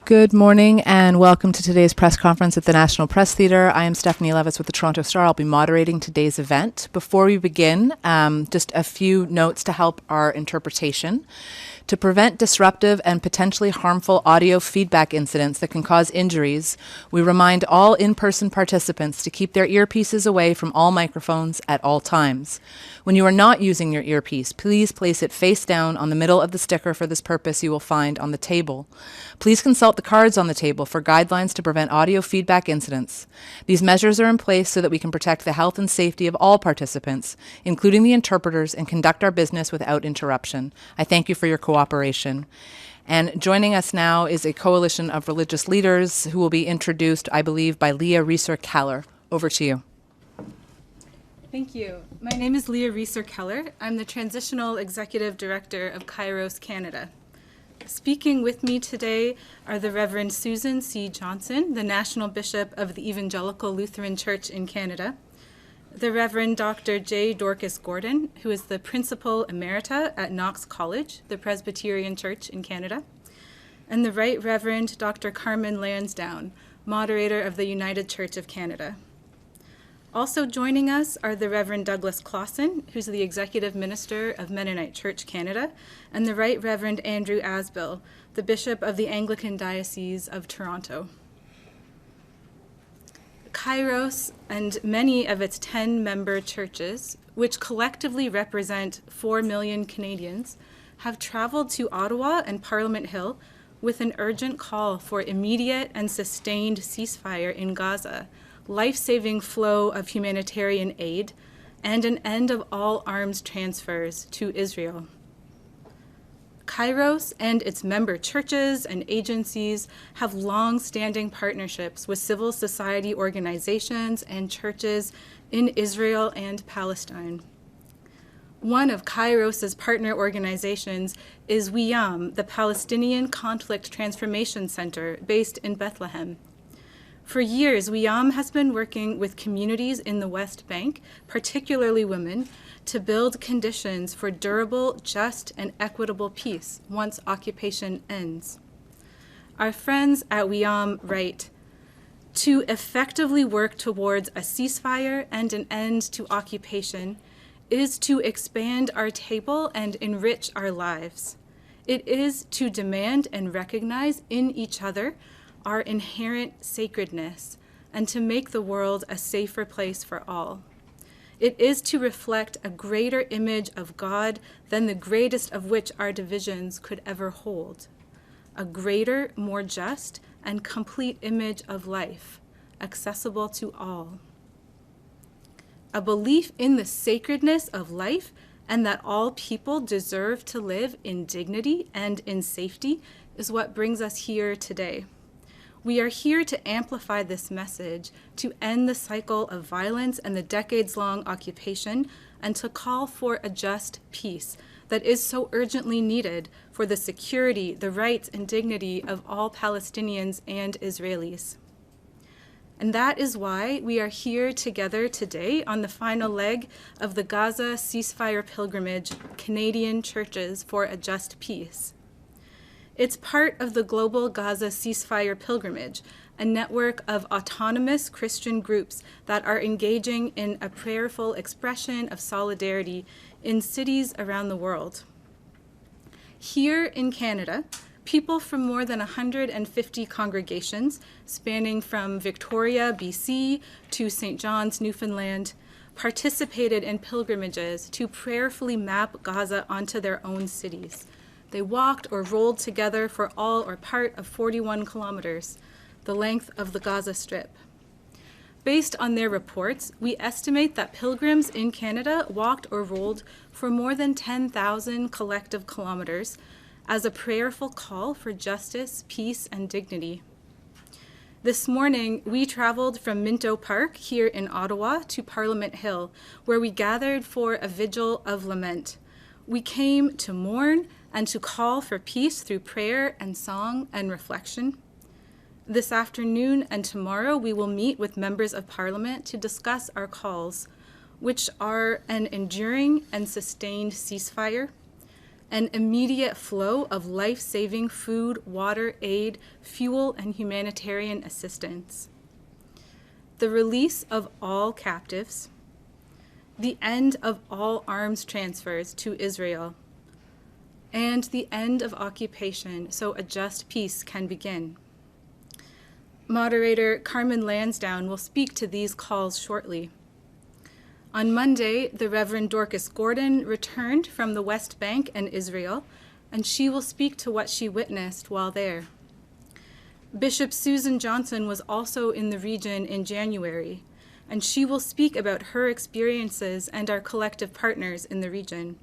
Good morning and welcome to today's press conference at the National Press Theatre. I am Stephanie Levis with the Toronto Star. I'll be moderating today's event. Before we begin, just a few notes to help our interpretation. To prevent disruptive and potentially harmful audio feedback incidents that can cause injuries, we remind all in-person participants to keep their earpieces away from all microphones at all times. When you are not using your earpiece, please place it face down on the middle of the sticker for this purpose you will find on the table. Please consult the cards on the table for guidelines to prevent audio feedback incidents. These measures are in place so that we can protect the health and safety of all participants, including the interpreters, and conduct our business without interruption. I thank you for your cooperation. And joining us now is a coalition of religious leaders who will be introduced, I believe, by Leah Reesor-Keller. Over to you. Thank you. My name is Leah Reesor-Keller. I'm the Transitional Executive Director of KAIROS Canada. Speaking with me today are the Reverend Susan C. Johnson, the National Bishop of the Evangelical Lutheran Church in Canada, the Reverend Dr. J. Dorcas Gordon, who is the Principal Emerita at Knox College, the Presbyterian Church in Canada, and the Right Reverend Dr. Carmen Lansdowne, Moderator of the United Church of Canada. Also joining us are the Reverend Doug Klassen, who's the Executive Minister of Mennonite Church Canada, and the Right Reverend Andrew Asbil, the Bishop of the Anglican Diocese of Toronto. KAIROS and many of its 10 member churches, which collectively represent 4 million Canadians, have traveled to Ottawa and Parliament Hill with an urgent call for immediate and sustained ceasefire in Gaza, life-saving flow of humanitarian aid, and an end of all arms transfers to Israel. KAIROS and its member churches and agencies have long-standing partnerships with civil society organizations and churches in Israel and Palestine. One of KAIROS's partner organizations is WIAM, the Palestinian Conflict Transformation Center based in Bethlehem. For years, WIAM has been working with communities in the West Bank, particularly women, to build conditions for durable, just, and equitable peace once occupation ends. Our friends at WIAM write, "To effectively work towards a ceasefire and an end to occupation is to expand our table and enrich our lives. It is to demand and recognize in each other our inherent sacredness, and to make the world a safer place for all. It is to reflect a greater image of God than the greatest of which our divisions could ever hold, a greater, more just, and complete image of life, accessible to all. A belief in the sacredness of life and that all people deserve to live in dignity and in safety is what brings us here today. We are here to amplify this message, to end the cycle of violence and the decades-long occupation, and to call for a just peace that is so urgently needed for the security, the rights, and dignity of all Palestinians and Israelis. And that is why we are here together today on the final leg of the Gaza ceasefire pilgrimage, Canadian Churches for a Just Peace. It's part of the global Gaza ceasefire pilgrimage, a network of autonomous Christian groups that are engaging in a prayerful expression of solidarity in cities around the world. Here in Canada, people from more than 150 congregations, spanning from Victoria, BC, to St. John's, Newfoundland, participated in pilgrimages to prayerfully map Gaza onto their own cities. They walked or rolled together for all or part of 41 kilometers, the length of the Gaza Strip. Based on their reports, we estimate that pilgrims in Canada walked or rolled for more than 10,000 collective kilometers as a prayerful call for justice, peace, and dignity. This morning, we traveled from Minto Park here in Ottawa to Parliament Hill, where we gathered for a vigil of lament. We came to mourn and to call for peace through prayer and song and reflection. This afternoon and tomorrow, we will meet with members of Parliament to discuss our calls, which are an enduring and sustained ceasefire, an immediate flow of life-saving food, water, aid, fuel, and humanitarian assistance, the release of all captives, the end of all arms transfers to Israel, and the end of occupation so a just peace can begin. Moderator Carmen Lansdowne will speak to these calls shortly. On Monday, the Reverend Dorcas Gordon returned from the West Bank and Israel, and she will speak to what she witnessed while there. Bishop Susan Johnson was also in the region in January, and she will speak about her experiences and our collective partners in the region.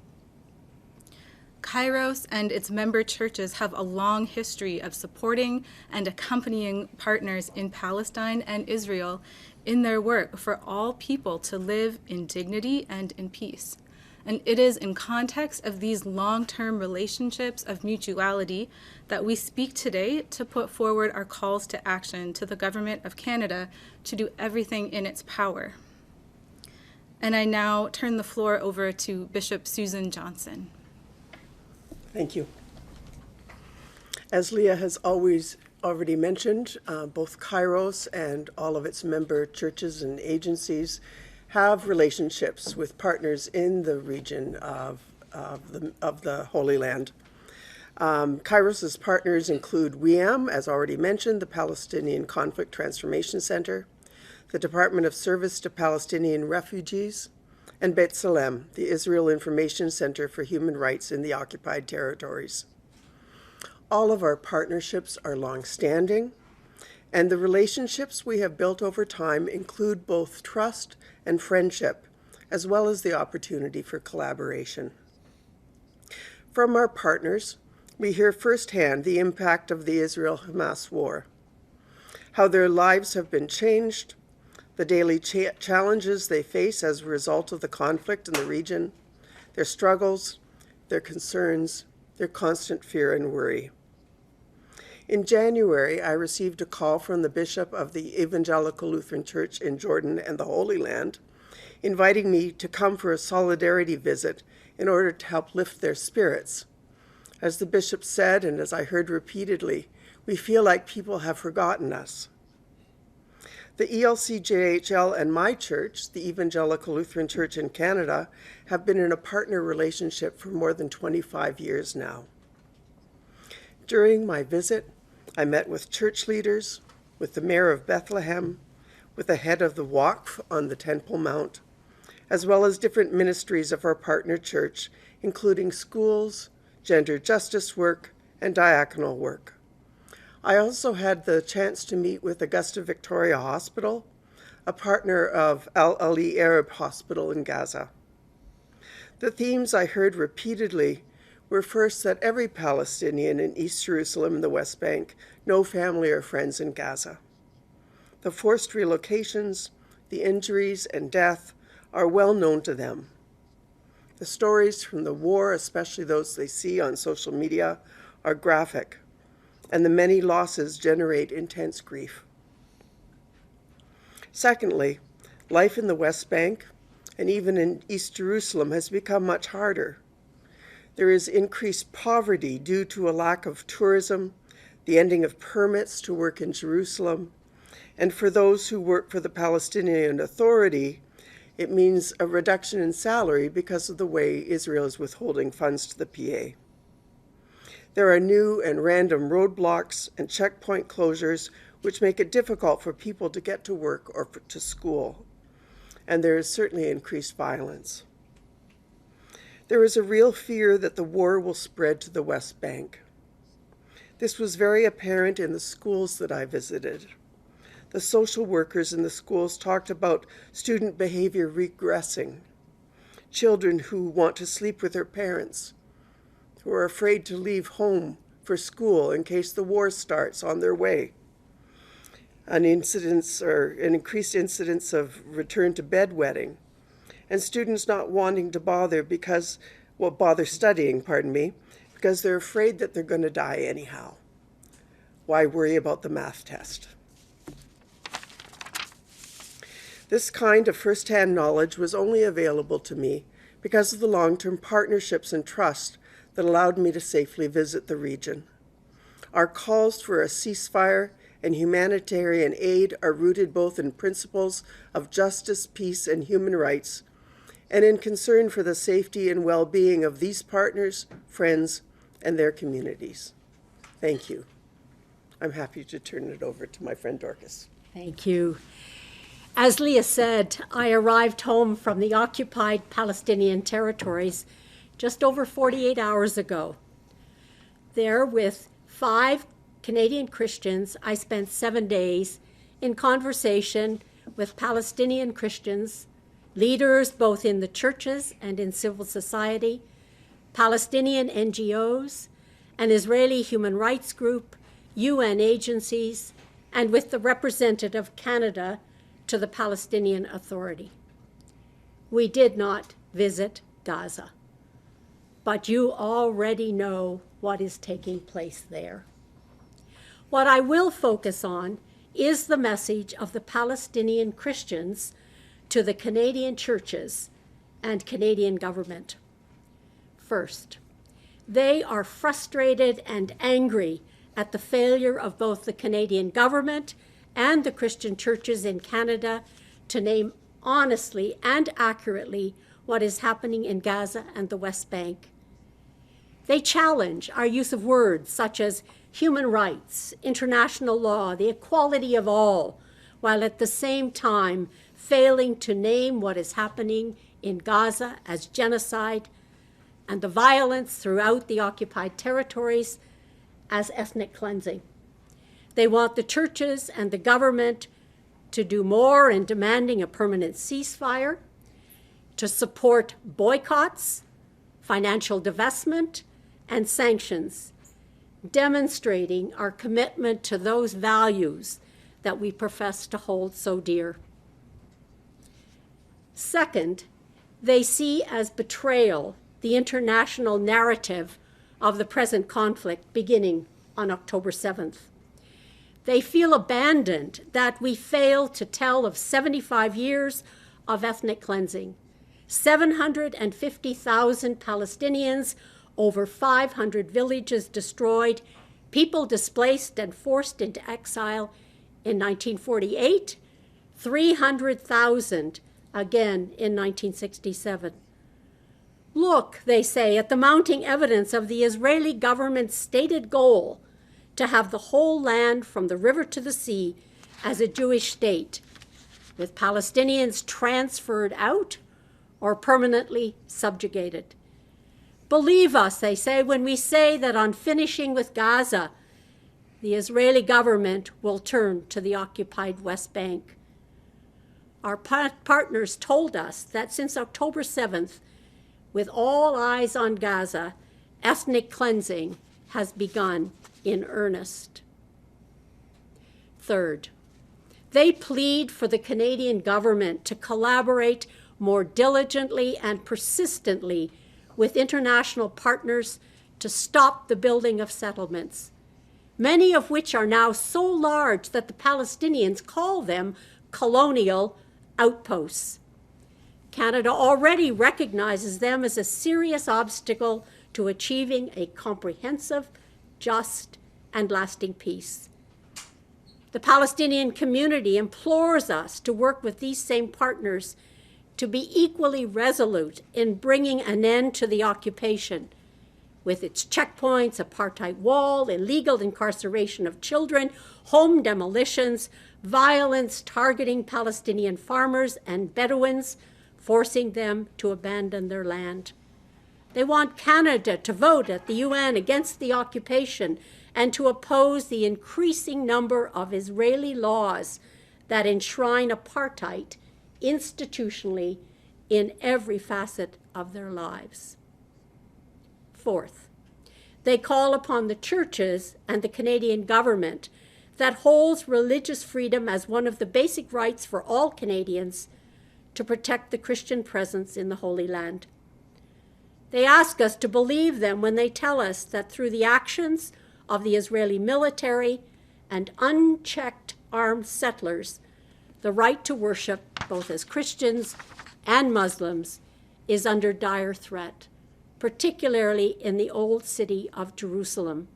KAIROS and its member churches have a long history of supporting and accompanying partners in Palestine and Israel in their work for all people to live in dignity and in peace. And it is in context of these long-term relationships of mutuality that we speak today to put forward our calls to action to the Government of Canada to do everything in its power. And I now turn the floor over to Bishop Susan Johnson. Thank you. As Leah has already mentioned, both KAIROS and all of its member churches and agencies have relationships with partners in the region of the Holy Land. KAIROS's partners include WIAM, as already mentioned, the Palestinian Conflict Transformation Center, the Department of Service to Palestinian Refugees, and B'Tselem, the Israel Information Center for Human Rights in the Occupied Territories. All of our partnerships are long-standing, and the relationships we have built over time include both trust and friendship, as well as the opportunity for collaboration. From our partners, we hear firsthand the impact of the Israel-Hamas war, how their lives have been changed, the daily challenges they face as a result of the conflict in the region, their struggles, their concerns, their constant fear and worry. In January, I received a call from the Bishop of the Evangelical Lutheran Church in Jordan and the Holy Land, inviting me to come for a solidarity visit in order to help lift their spirits. As the bishop said, and as I heard repeatedly, we feel like people have forgotten us. The ELCJHL and my church, the Evangelical Lutheran Church in Canada, have been in a partner relationship for more than 25 years now. During my visit, I met with church leaders, with the mayor of Bethlehem, with the head of the Waqf on the Temple Mount, as well as different ministries of our partner church, including schools, gender justice work, and diaconal work. I also had the chance to meet with Augusta Victoria Hospital, a partner of Al-Ali Arab Hospital in Gaza. The themes I heard repeatedly were first that every Palestinian in East Jerusalem and the West Bank know family or friends in Gaza. The forced relocations, the injuries and death are well known to them. The stories from the war, especially those they see on social media, are graphic, and the many losses generate intense grief. Secondly, life in the West Bank and even in East Jerusalem has become much harder. There is increased poverty due to a lack of tourism, the ending of permits to work in Jerusalem, and for those who work for the Palestinian Authority, it means a reduction in salary because of the way Israel is withholding funds to the PA. There are new and random roadblocks and checkpoint closures which make it difficult for people to get to work or to school. And there is certainly increased violence. There is a real fear that the war will spread to the West Bank. This was very apparent in the schools that I visited. The social workers in the schools talked about student behavior regressing, children who want to sleep with their parents, who are afraid to leave home for school in case the war starts on their way, an increased incidence of return to bedwetting, and students not wanting to bother studying, because they're afraid that they're going to die anyhow. Why worry about the math test? This kind of first-hand knowledge was only available to me because of the long-term partnerships and trust that allowed me to safely visit the region. Our calls for a ceasefire and humanitarian aid are rooted both in principles of justice, peace, and human rights, and in concern for the safety and well-being of these partners, friends, and their communities. Thank you. I'm happy to turn it over to my friend Dorcas. Thank you. As Leah said, I arrived home from the occupied Palestinian territories just over 48 hours ago. There, with 5 Canadian Christians, I spent 7 days in conversation with Palestinian Christians, leaders both in the churches and in civil society, Palestinian NGOs, an Israeli human rights group, UN agencies, and with the representative of Canada to the Palestinian Authority. We did not visit Gaza, but you already know what is taking place there. What I will focus on is the message of the Palestinian Christians to the Canadian churches and Canadian government. First, they are frustrated and angry at the failure of both the Canadian government and the Christian churches in Canada to name honestly and accurately what is happening in Gaza and the West Bank. They challenge our use of words such as human rights, international law, the equality of all, while at the same time failing to name what is happening in Gaza as genocide and the violence throughout the occupied territories as ethnic cleansing. They want the churches and the government to do more in demanding a permanent ceasefire, to support boycotts, financial divestment, and sanctions, demonstrating our commitment to those values that we profess to hold so dear. Second, they see as betrayal the international narrative of the present conflict beginning on October 7th. They feel abandoned that we failed to tell of 75 years of ethnic cleansing, 750,000 Palestinians, over 500 villages destroyed, people displaced and forced into exile in 1948, 300,000 again in 1967. Look, they say, at the mounting evidence of the Israeli government's stated goal to have the whole land from the river to the sea as a Jewish state, with Palestinians transferred out or permanently subjugated. Believe us, they say, when we say that on finishing with Gaza, the Israeli government will turn to the occupied West Bank. Our partners told us that since October 7th, with all eyes on Gaza, ethnic cleansing has begun in earnest. Third, they plead for the Canadian government to collaborate more diligently and persistently with international partners to stop the building of settlements, many of which are now so large that the Palestinians call them colonial outposts. Canada already recognizes them as a serious obstacle to achieving a comprehensive, just, and lasting peace. The Palestinian community implores us to work with these same partners to be equally resolute in bringing an end to the occupation, with its checkpoints, apartheid wall, illegal incarceration of children, home demolitions, violence targeting Palestinian farmers and Bedouins, forcing them to abandon their land. They want Canada to vote at the UN against the occupation and to oppose the increasing number of Israeli laws that enshrine apartheid institutionally in every facet of their lives. Fourth, they call upon the churches and the Canadian government that holds religious freedom as one of the basic rights for all Canadians to protect the Christian presence in the Holy Land. They ask us to believe them when they tell us that through the actions of the Israeli military and unchecked armed settlers, the right to worship, both as Christians and Muslims, is under dire threat particularly in the old city of Jerusalem.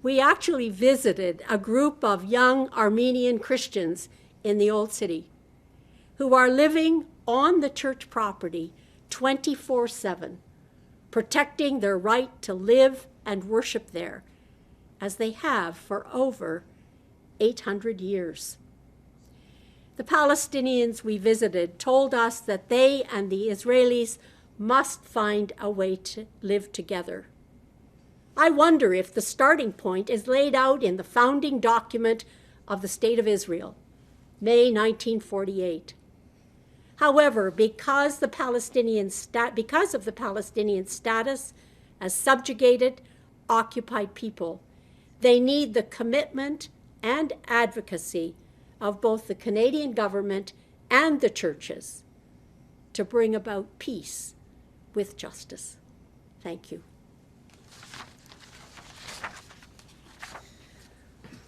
We actually visited a group of young Armenian Christians in the old city who are living on the church property 24/7, protecting their right to live and worship there, as they have for over 800 years. The Palestinians we visited told us that they and the Israelis must find a way to live together. I wonder if the starting point is laid out in the founding document of the State of Israel, May 1948. However, because of the Palestinian status as subjugated, occupied people, they need the commitment and advocacy of both the Canadian government and the churches to bring about peace with justice. Thank you.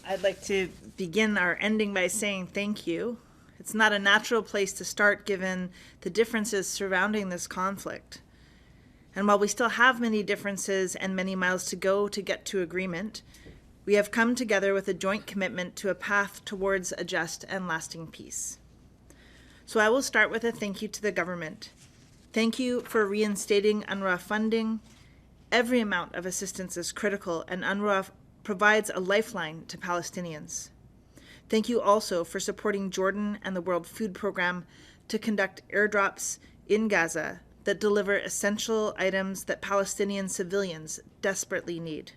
I'd like to begin our ending by saying thank you. It's not a natural place to start given the differences surrounding this conflict. And while we still have many differences and many miles to go to get to agreement, we have come together with a joint commitment to a path towards a just and lasting peace. So I will start with a thank you to the government. Thank you for reinstating UNRWA funding. Every amount of assistance is critical, and UNRWA provides a lifeline to Palestinians. Thank you also for supporting Jordan and the World Food Programme to conduct airdrops in Gaza that deliver essential items that Palestinian civilians desperately need.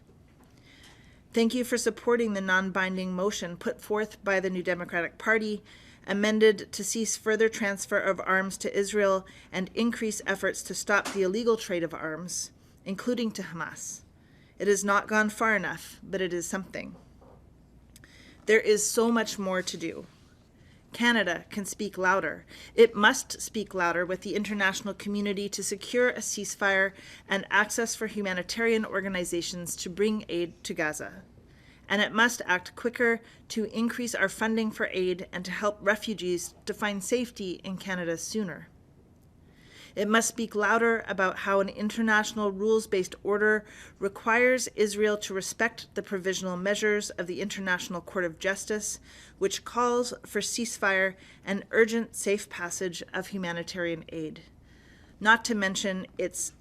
Thank you for supporting the non-binding motion put forth by the New Democratic Party, amended to cease further transfer of arms to Israel and increase efforts to stop the illegal trade of arms, including to Hamas. It has not gone far enough, but it is something. There is so much more to do. Canada can speak louder. It must speak louder with the international community to secure a ceasefire and access for humanitarian organizations to bring aid to Gaza. And it must act quicker to increase our funding for aid and to help refugees to find safety in Canada sooner. It must speak louder about how an international rules-based order requires Israel to respect the provisional measures of the International Court of Justice, which calls for ceasefire and urgent safe passage of humanitarian aid, not to mention its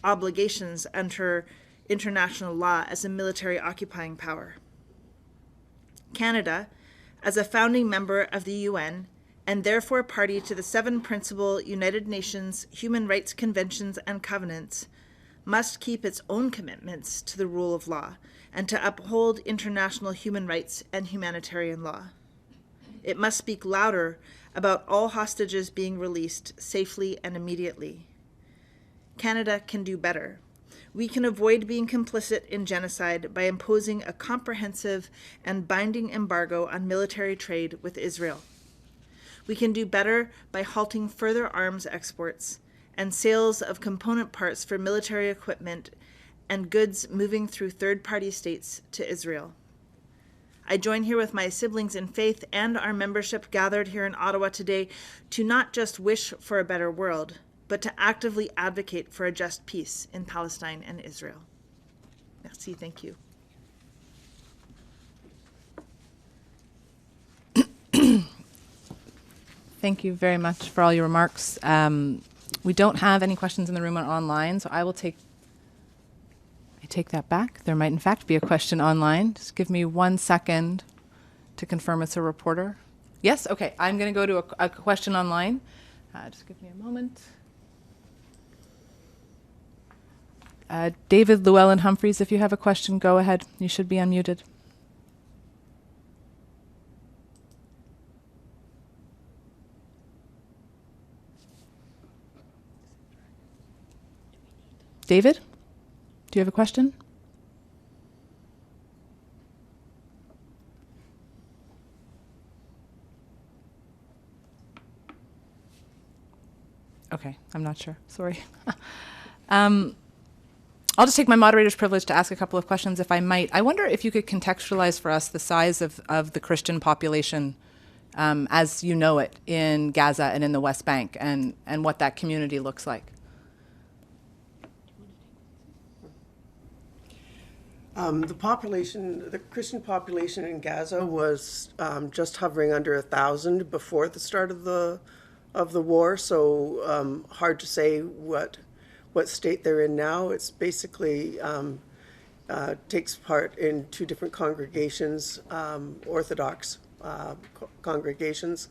obligations under international law as a military occupying power. Canada, as a founding member of the UN, and therefore party to the 7 principal United Nations human rights conventions and covenants, must keep its own commitments to the rule of law and to uphold international human rights and humanitarian law. It must speak louder about all hostages being released safely and immediately. Canada can do better. We can avoid being complicit in genocide by imposing a comprehensive and binding embargo on military trade with Israel. We can do better by halting further arms exports and sales of component parts for military equipment and goods moving through third-party states to Israel. I join here with my siblings in faith and our membership gathered here in Ottawa today to not just wish for a better world, but to actively advocate for a just peace in Palestine and Israel. Merci, thank you. Thank you very much for all your remarks. We don't have any questions in the room or online, so I take that back. There might in fact be a question online. Just give me 1 second to confirm it's a reporter. Yes, okay, I'm gonna go to a question online. Just give me a moment. David Llewellyn-Humphreys, if you have a question, go ahead. You should be unmuted. David, do you have a question? Okay, I'm not sure. Sorry. I'll just take my moderator's privilege to ask a couple of questions, if I might. I wonder if you could contextualize for us the size of the Christian population as you know it in Gaza and in the West Bank, and what that community looks like. The Christian population in Gaza was just hovering under 1,000 before the start of the war. So hard to say what state they're in now. It's basically takes part in two different congregations, Orthodox congregations,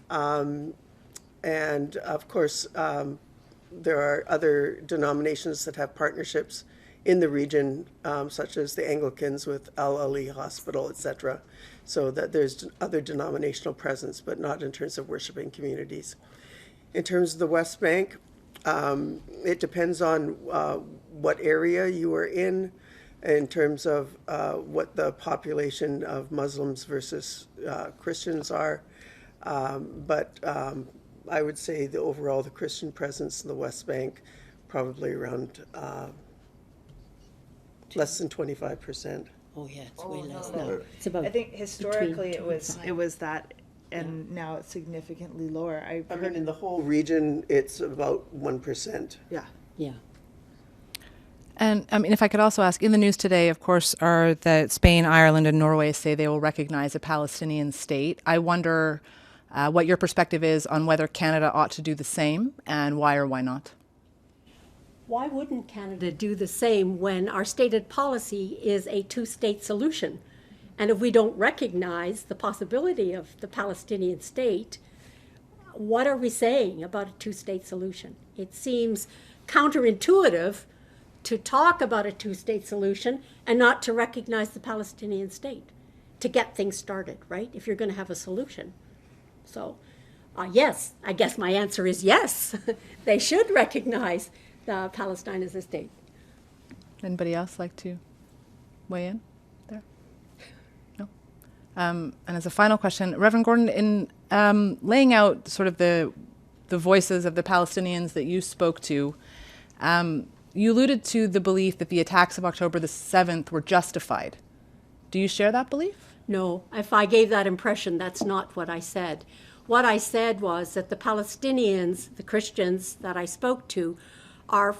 and of course there are other denominations that have partnerships in the region, such as the Anglicans with Al Ali Hospital, etc. So that there's other denominational presence, but not in terms of worshiping communities. In terms of the West Bank, it depends on what area you are in terms of what the population of Muslims versus Christians are. But I would say the Christian presence in the West Bank, probably around less than 25%. Oh, yeah, it's way less now. It's about. I think historically between it was that, and now it's significantly lower. I mean, in the whole region, it's about 1%. Yeah. Yeah. And I mean, if I could also ask, in the news today, of course, are that Spain, Ireland, and Norway say they will recognize a Palestinian state. I wonder what your perspective is on whether Canada ought to do the same, and why or why not. Why wouldn't Canada do the same when our stated policy is a two-state solution? And if we don't recognize the possibility of the Palestinian state, what are we saying about a two-state solution? It seems counterintuitive to talk about a two-state solution and not to recognize the Palestinian state to get things started, right? If you're going to have a solution. So, yes, I guess my answer is yes. They should recognize Palestine as a state. Anybody else like to weigh in there? No? And as a final question, Reverend Gordon, in laying out sort of the voices of the Palestinians that you spoke to, you alluded to the belief that the attacks of October the 7th were justified. Do you share that belief? No, if I gave that impression, that's not what I said. What I said was that the Palestinians, the Christians that I spoke to, are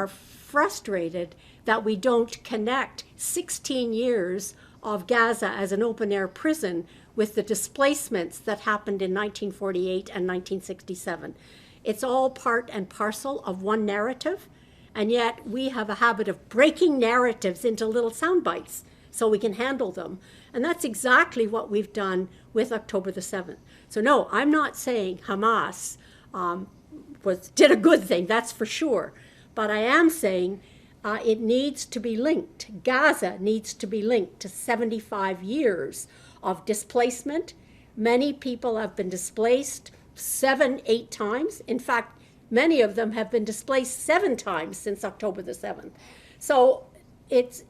frustrated that we don't connect 16 years of Gaza as an open-air prison with the displacements that happened in 1948 and 1967. It's all part and parcel of one narrative, and yet we have a habit of breaking narratives into little sound bites so we can handle them. And that's exactly what we've done with October the 7th. So no, I'm not saying Hamas did a good thing, that's for sure. But I am saying it needs to be linked. Gaza needs to be linked to 75 years of displacement. Many people have been displaced 7, 8 times. In fact, many of them have been displaced 7 times since October the 7th. So it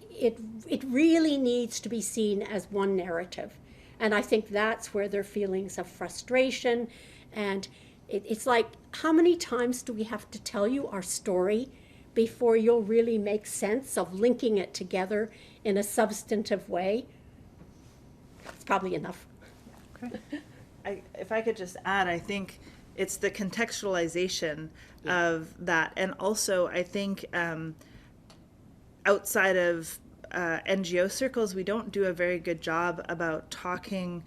really needs to be seen as one narrative. And I think that's where their feelings of frustration and it's like, how many times do we have to tell you our story before you'll really make sense of linking it together in a substantive way? It's probably enough. Okay. If I could just add, I think it's the contextualization of that. And also, I think outside of NGO circles, we don't do a very good job about talking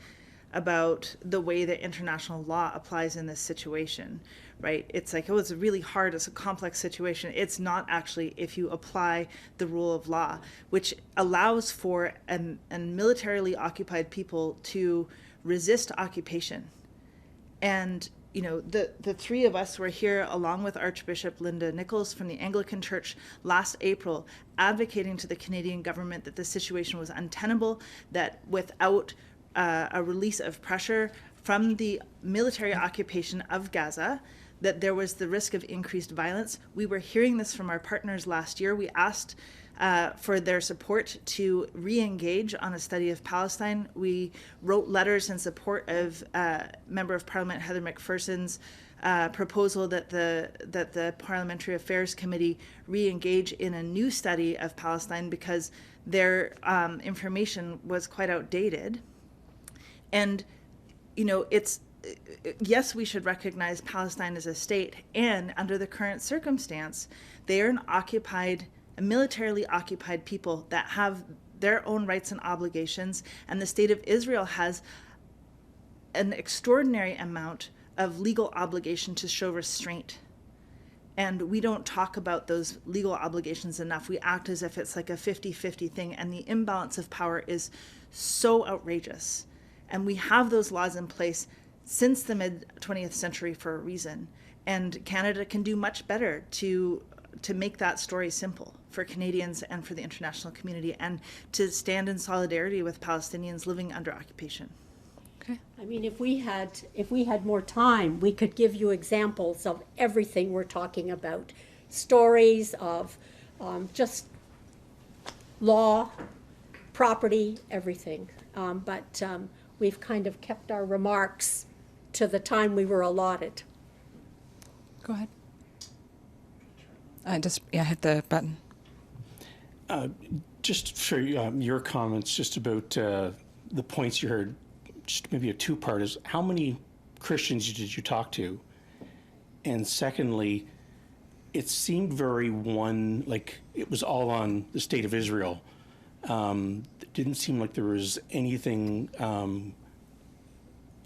about the way that international law applies in this situation, right? It's like, oh, it's really hard, it's a complex situation. It's not actually if you apply the rule of law, which allows for a militarily occupied people to resist occupation. And, you know, the three of us were here along with Archbishop Linda Nichols from the Anglican Church last April, advocating to the Canadian government that the situation was untenable, that without a release of pressure from the military occupation of Gaza, that there was the risk of increased violence. We were hearing this from our partners last year. We asked for their support to re-engage on a study of Palestine. We wrote letters in support of Member of Parliament Heather McPherson's proposal that the Parliamentary Affairs Committee re-engage in a new study of Palestine because their information was quite outdated. And, you know, yes, we should recognize Palestine as a state, and under the current circumstance, they are an occupied a militarily occupied people that have their own rights and obligations, and the state of Israel has an extraordinary amount of legal obligation to show restraint. And we don't talk about those legal obligations enough. We act as if it's like a 50-50 thing, and the imbalance of power is so outrageous. And we have those laws in place since the mid-20th century for a reason. And Canada can do much better to make that story simple for Canadians and for the international community, and to stand in solidarity with Palestinians living under occupation. Okay. I mean, if we had more time, we could give you examples of everything we're talking about. Stories of just law, property, everything. But we've kind of kept our remarks to the time we were allotted. Go ahead. Hit the button. Just for your comments, just about the points you heard, just maybe a two-part is, how many Christians did you talk to? And secondly, it seemed very like it was all on the state of Israel. It didn't seem like there was anything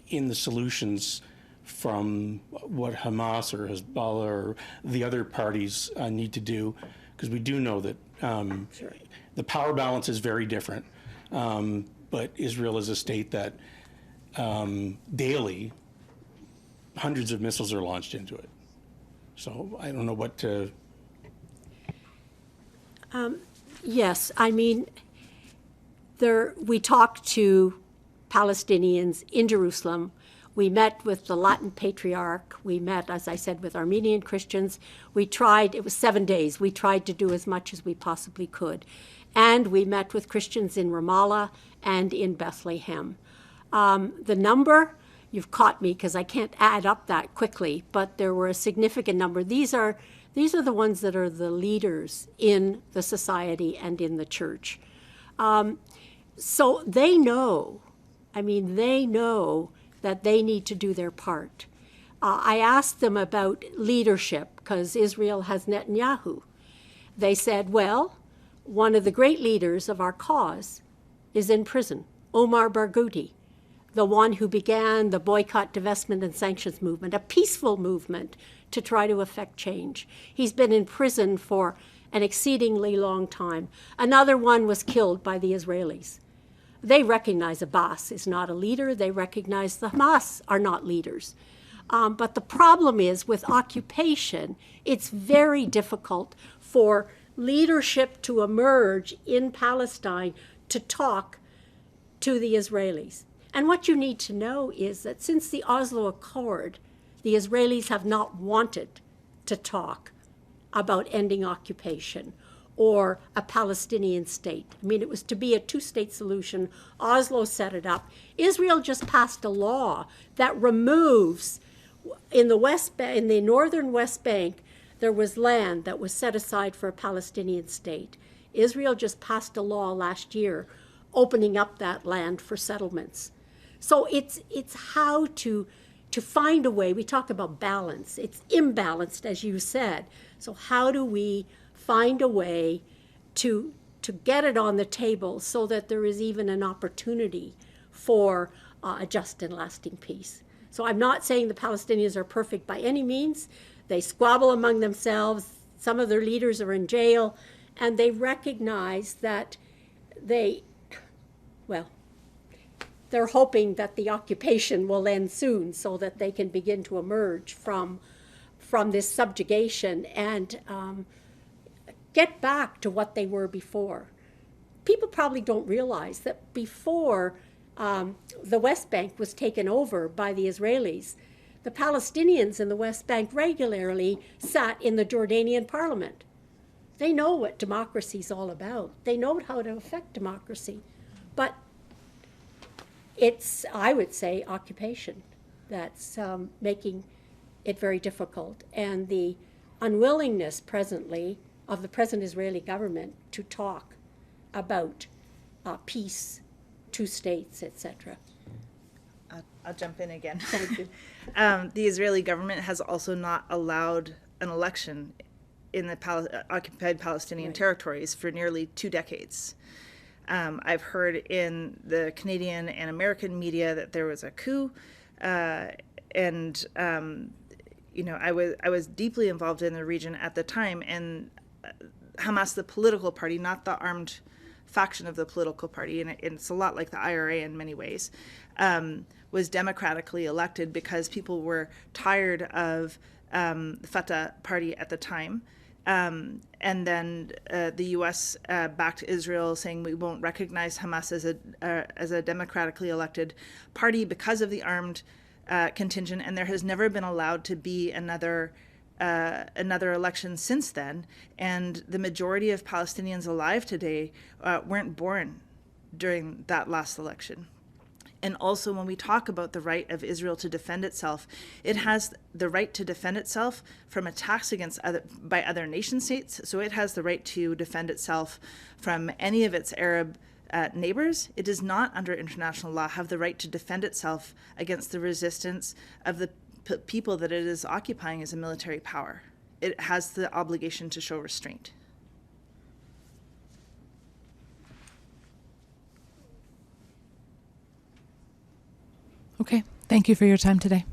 in the solutions from what Hamas or Hezbollah or the other parties need to do, because we do know that the power balance is very different. But Israel is a state that daily hundreds of missiles are launched into it. So I don't know what to... Yes, I mean, we talked to Palestinians in Jerusalem. We met with the Latin Patriarch. We met, as I said, with Armenian Christians. It was 7 days. We tried to do as much as we possibly could. And we met with Christians in Ramallah and in Bethlehem. The number, you've caught me because I can't add up that quickly, but there were a significant number. These are the ones that are the leaders in the society and in the church. So they know that they need to do their part. I asked them about leadership because Israel has Netanyahu. They said, well, one of the great leaders of our cause is in prison, Omar Barghouti, the one who began the boycott, divestment, and sanctions movement, a peaceful movement to try to effect change. He's been in prison for an exceedingly long time. Another one was killed by the Israelis. They recognize Abbas is not a leader. They recognize the Hamas are not leaders. But the problem is with occupation, it's very difficult for leadership to emerge in Palestine to talk to the Israelis. And what you need to know is that since the Oslo Accord, the Israelis have not wanted to talk about ending occupation or a Palestinian state. I mean, it was to be a two-state solution. Oslo set it up. Israel just passed a law that removes, in the northern West Bank, there was land that was set aside for a Palestinian state. Israel just passed a law last year opening up that land for settlements. So it's how to find a way. We talk about balance. It's imbalanced, as you said. So how do we find a way to get it on the table so that there is even an opportunity for a just and lasting peace? So I'm not saying the Palestinians are perfect by any means. They squabble among themselves. Some of their leaders are in jail, and they recognize that they're hoping that the occupation will end soon so that they can begin to emerge from this subjugation and get back to what they were before. People probably don't realize that before the West Bank was taken over by the Israelis, the Palestinians in the West Bank regularly sat in the Jordanian parliament. They know what democracy is all about. They know how to affect democracy. But it's, I would say, occupation that's making it very difficult. And the unwillingness presently of the present Israeli government to talk about peace, two states, etc. I'll jump in again. Thank you. The Israeli government has also not allowed an election in the occupied Palestinian territories for nearly 2 decades. I've heard in the Canadian and American media that there was a coup, and I was deeply involved in the region at the time, and Hamas, the political party, not the armed faction of the political party, and it's a lot like the IRA in many ways, was democratically elected because people were tired of the Fatah party at the time. And then the U.S. Backed Israel, saying we won't recognize Hamas as a democratically elected party because of the armed contingent, and there has never been allowed to be another election since then. And the majority of Palestinians alive today weren't born during that last election. And also, when we talk about the right of Israel to defend itself, it has the right to defend itself from attacks by other nation states. So it has the right to defend itself from any of its Arab neighbors. It does not, under international law, have the right to defend itself against the resistance of the people that it is occupying as a military power. It has the obligation to show restraint. Okay. Thank you for your time today.